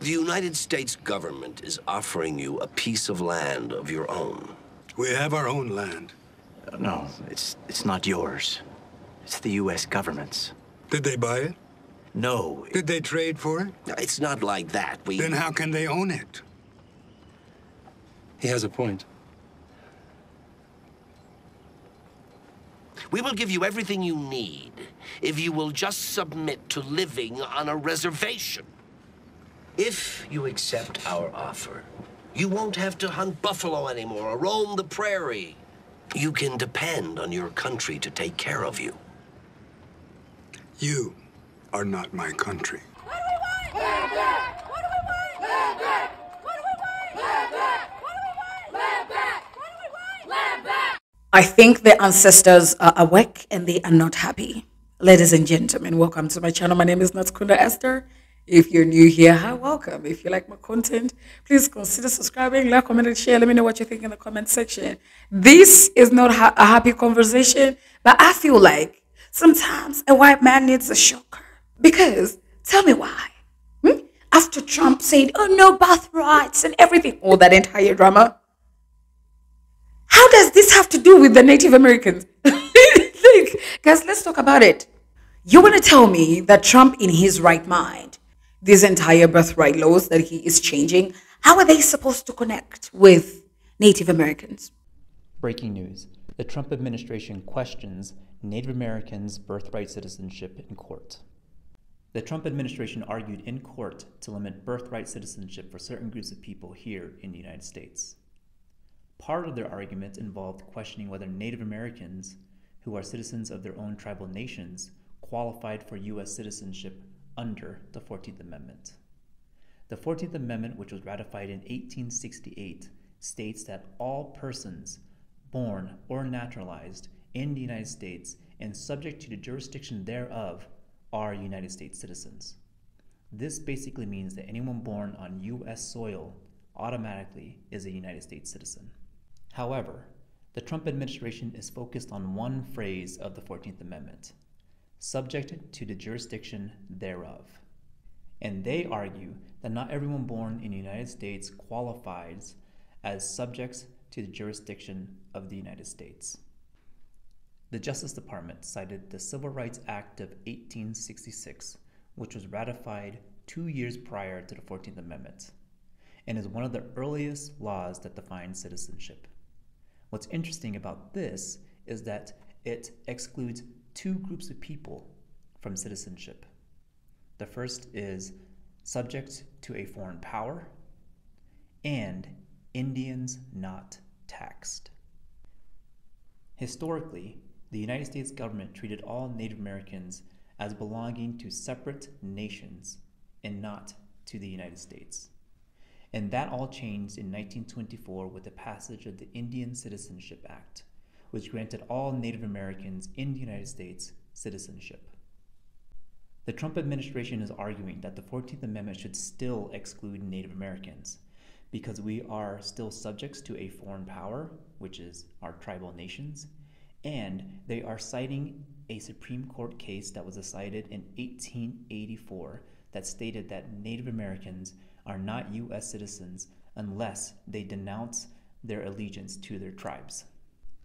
The United States government is offering you a piece of land of your own. We have our own land. No, it's not yours. It's the U.S. government's. Did they buy it? No. Did they trade for it? It's not like that. Then how can they own it? He has a point. We will give you everything you need if you will just submit to living on a reservation. If you accept our offer, you won't have to hunt buffalo anymore or roam the prairie. You can depend on your country to take care of you. You are not my country. What do we want? Land back! What do we want? Land back! What do we want? Land back! What do we want? Land back! What do we want? Land back! I think the ancestors are awake and they are not happy. Ladies and gentlemen, welcome to my channel. My name is Natskunda Esther. If you're new here, hi, welcome. If you like my content, please consider subscribing, like, comment, and share. Let me know what you think in the comment section. This is not a happy conversation, but I feel like sometimes a white man needs a shocker. Because, tell me why. After Trump said, oh, no birthrights and everything, all that entire drama, how does this have to do with the Native Americans? Guys, let's talk about it. You want to tell me that Trump, in his right mind, these entire birthright laws that he is changing, how are they supposed to connect with Native Americans? Breaking news. The Trump administration questions Native Americans' birthright citizenship in court. The Trump administration argued in court to limit birthright citizenship for certain groups of people here in the United States. Part of their argument involved questioning whether Native Americans, who are citizens of their own tribal nations, qualified for U.S. citizenship under the 14th Amendment. The 14th Amendment, which was ratified in 1868, states that all persons born or naturalized in the United States and subject to the jurisdiction thereof are United States citizens. This basically means that anyone born on U.S. soil automatically is a United States citizen. However, the Trump administration is focused on one phrase of the 14th Amendment: subject to the jurisdiction thereof. And they argue that not everyone born in the United States qualifies as subjects to the jurisdiction of the United States. The Justice Department cited the Civil Rights Act of 1866, which was ratified 2 years prior to the 14th Amendment, and is one of the earliest laws that define citizenship. What's interesting about this is that it excludes two groups of people from citizenship. The first is subject to a foreign power and Indians not taxed. Historically, the United States government treated all Native Americans as belonging to separate nations and not to the United States. And that all changed in 1924 with the passage of the Indian Citizenship Act, which granted all Native Americans in the United States citizenship. The Trump administration is arguing that the 14th Amendment should still exclude Native Americans because we are still subjects to a foreign power, which is our tribal nations, and they are citing a Supreme Court case that was decided in 1884 that stated that Native Americans are not U.S. citizens unless they denounce their allegiance to their tribes.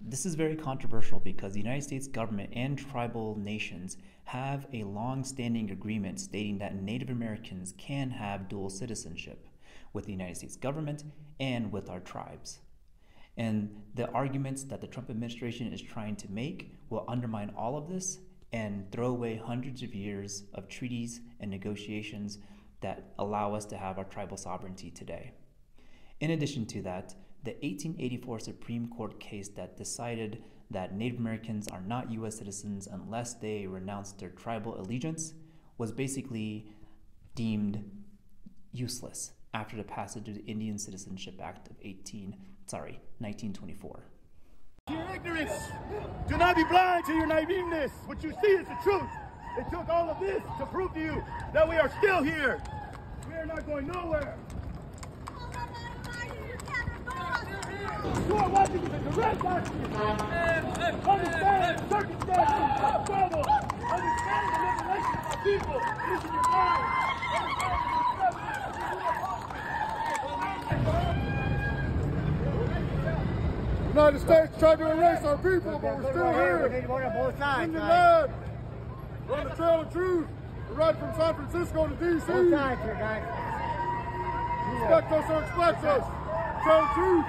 This is very controversial because the United States government and tribal nations have a long-standing agreement stating that Native Americans can have dual citizenship with the United States government and with our tribes. And the arguments that the Trump administration is trying to make will undermine all of this and throw away hundreds of years of treaties and negotiations that allow us to have our tribal sovereignty today. In addition to that, the 1884 Supreme Court case that decided that Native Americans are not U.S. citizens unless they renounce their tribal allegiance was basically deemed useless after the passage of the Indian Citizenship Act of 1924. Your ignorance. Do not be blind to your naiveness. What you see is the truth. It took all of this to prove to you that we are still here. We are not going nowhere. You are watching with a direct action. Understand the circumstances of struggle. Understand the liberation of our people. It is in your mind. Understand the United States tried to erase our people, but we're still here. We need one on both sides, In the guys. land. We're on the trail of truth. We're riding from San Francisco to D.C. Both sides here, guys. Respect us or expect us. Trail of truth.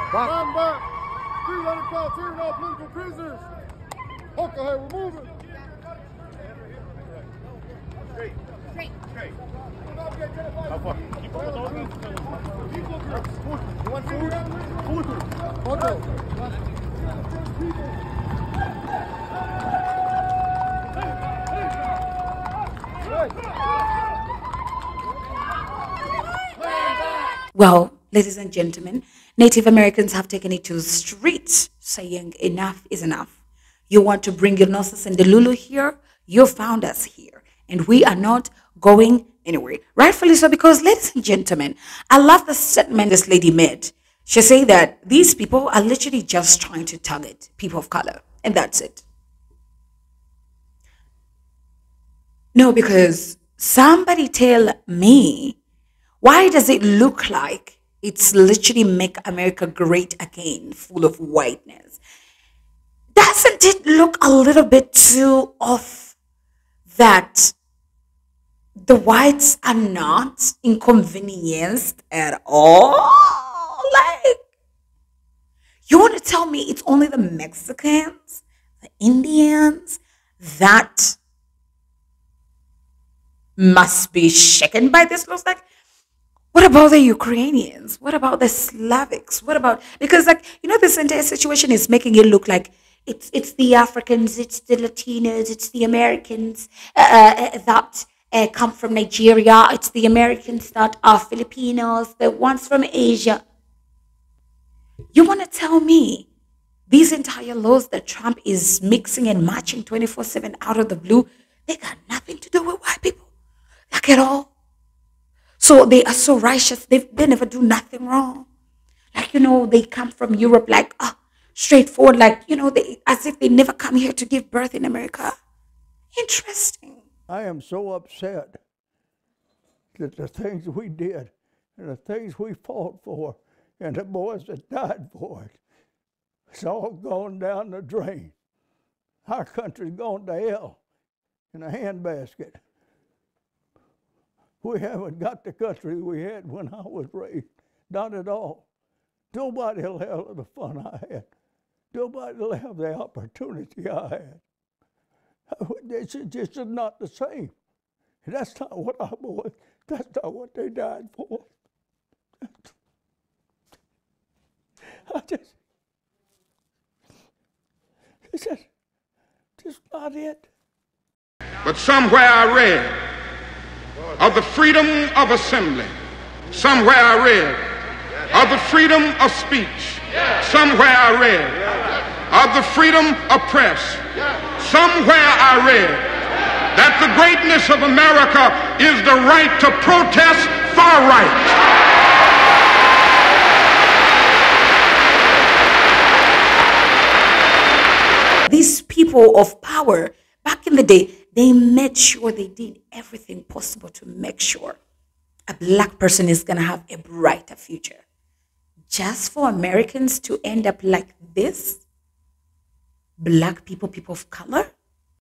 Stand back. 300 pounds here and all political prisoners. Okay, hey, we're moving. Straight. How far? Keep on going. You want food? Okay. Well, ladies and gentlemen, Native Americans have taken it to the streets saying enough is enough. You want to bring your nonsense and the Lulu here? You found us here. And we are not going anywhere. Rightfully so, because ladies and gentlemen, I love the statement this lady made. She said that these people are literally just trying to target people of color. And that's it. No, because somebody tell me, why does it look like it's literally make America great again, full of whiteness? Doesn't it look a little bit too off that the whites are not inconvenienced at all? Like, you want to tell me it's only the Mexicans, the Indians that must be shaken by this? Looks like, what about the Ukrainians? What about the Slavics? What about, because like, you know, this entire situation is making it look like it's the Africans, it's the Latinos, it's the Americans that come from Nigeria, it's the Americans that are Filipinos, the ones from Asia. You want to tell me these entire laws that Trump is mixing and matching 24/7 out of the blue, they got nothing to do with white people, like at all? So they are so righteous, they never do nothing wrong. Like, you know, they come from Europe like, straightforward, like, you know, they as if they never come here to give birth in America. Interesting. I am so upset that the things we did and the things we fought for and the boys that died for it, it's all gone down the drain. Our country's gone to hell in a handbasket. We haven't got the country we had when I was raised, not at all. Nobody will have the fun I had. Nobody will have the opportunity I had. It's just not the same. That's not what I was. That's not what they died for. It's just not it. But somewhere I read of the freedom of assembly. Somewhere I read of the freedom of speech. Somewhere I read of the freedom of press. Somewhere I read that the greatness of America is the right to protest far right. These people of power, back in the day, they made sure they did everything possible to make sure a black person is going to have a brighter future. Just for Americans to end up like this, black people, people of color,